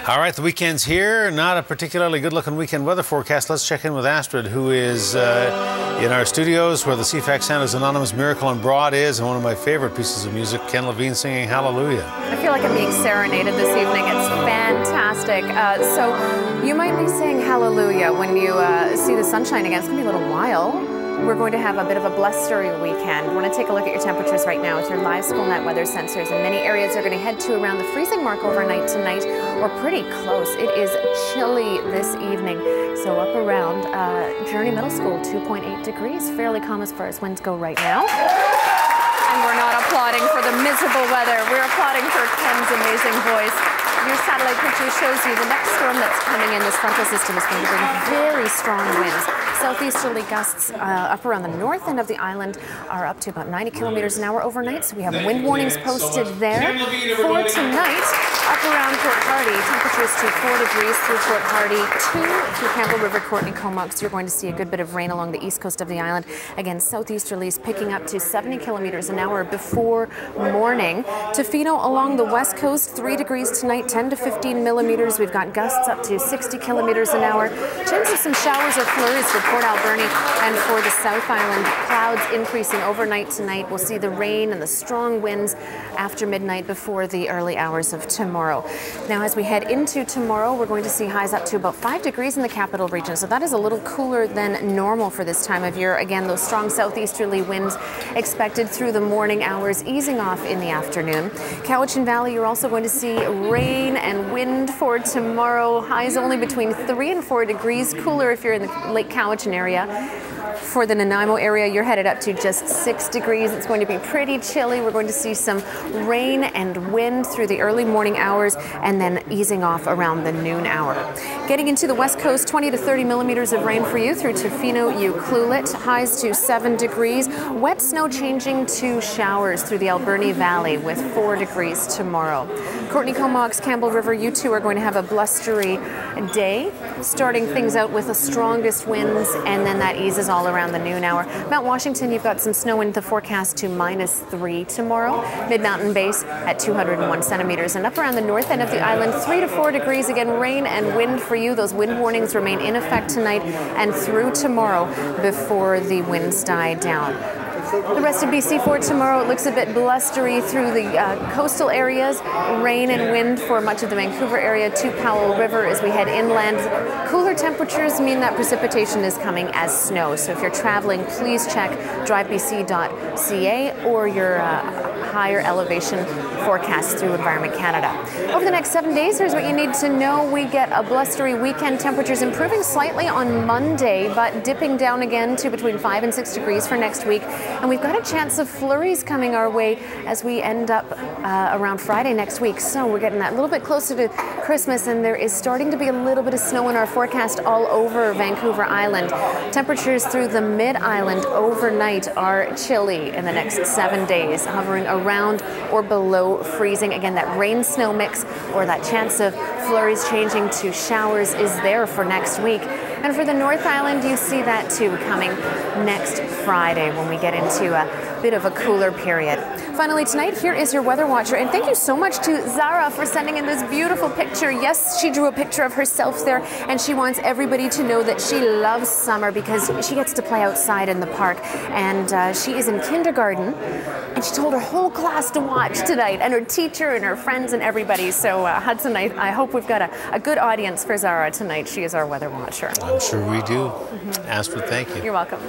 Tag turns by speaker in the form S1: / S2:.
S1: All right, the weekend's here. Not a particularly good-looking weekend weather forecast. Let's check in with Astrid, who is in our studios where the CFAX Santa's Anonymous Miracle on Broad is, and one of my favorite pieces of music, Ken Levine singing Hallelujah.
S2: I feel like I'm being serenaded this evening. It's fantastic. So you might be saying hallelujah when you see the sunshine again. It's going to be a little while. We're going to have a bit of a blustery weekend. We're going to take a look at your temperatures right now with your live SchoolNet weather sensors. And many areas are going to head to around the freezing mark overnight tonight, or pretty close. It is chilly this evening. So up around Journey Middle School, 2.8 degrees. Fairly calm as far as winds go right now. And we're not applauding for the miserable weather. We're applauding for Ken's amazing voice. Your satellite picture shows you the next storm that's coming in. This frontal system is going to bring very strong winds. Southeasterly gusts up around the north end of the island are up to about 90 kilometers an hour overnight. So we have wind warnings posted there. For tonight, up around Port Hardy, temperatures to 4 degrees through Port Hardy, 2 through Campbell River, Courtney, Comox. You're going to see a good bit of rain along the east coast of the island. Again, southeasterlies picking up to 70 kilometers an hour before morning. Tofino along the west coast, 3 degrees tonight, 10 to 15 millimeters. We've got gusts up to 60 kilometers an hour. Chance of some showers or flurries for Port Alberni and for the South Island. Clouds increasing overnight tonight. We'll see the rain and the strong winds after midnight before the early hours of tomorrow. Now, as we head into tomorrow, we're going to see highs up to about 5 degrees in the capital region. So that is a little cooler than normal for this time of year. Again, those strong southeasterly winds expected through the morning hours, easing off in the afternoon. Cowichan Valley, you're also going to see rain and wind for tomorrow. Highs only between 3 and 4 degrees. Cooler if you're in the Lake Cowichan area. For the Nanaimo area, you're headed up to just 6 degrees. It's going to be pretty chilly. We're going to see some rain and wind through the early morning hours and then easing off around the noon hour. Getting into the west coast, 20 to 30 millimeters of rain for you through Tofino, Ucluelet. Highs to 7 degrees. Wet snow changing to showers through the Alberni Valley with 4 degrees tomorrow. Courtney, Comox, Campbell River, you two are going to have a blustery day, starting things out with the strongest winds, and then that eases all around the noon hour. Mount Washington, you've got some snow in the forecast to -3 tomorrow. Mid-Mountain Base at 201 centimeters. And up around the north end of the island, 3 to 4 degrees. Again, rain and wind for you. Those wind warnings remain in effect tonight and through tomorrow before the winds die down. The rest of BC for tomorrow, it looks a bit blustery through the coastal areas. Rain and wind for much of the Vancouver area to Powell River as we head inland. Cooler temperatures mean that precipitation is coming as snow. So if you're traveling, please check drivebc.ca or your higher elevation forecast through Environment Canada. Over the next 7 days, here's what you need to know. We get a blustery weekend. Temperatures improving slightly on Monday, but dipping down again to between 5 and 6 degrees for next week. And we've got a chance of flurries coming our way as we end up around Friday next week. So we're getting that a little bit closer to Christmas, and there is starting to be a little bit of snow in our forecast all over Vancouver Island. Temperatures through the mid-island overnight are chilly in the next 7 days, hovering around or below freezing. Again, that rain-snow mix or that chance of flurries changing to showers is there for next week. And for the North Island, you see that too coming next Friday when we get into a bit of a cooler period. Finally tonight, here is your weather watcher. And thank you so much to Zara for sending in this beautiful picture. Yes, she drew a picture of herself there, and she wants everybody to know that she loves summer because she gets to play outside in the park. And she is in kindergarten, and she told her whole class to watch tonight, and her teacher and her friends and everybody. So Hudson, I hope we've got a good audience for Zara tonight. She is our weather watcher.
S1: I'm sure we do. Astrid, thank you.
S2: You're welcome.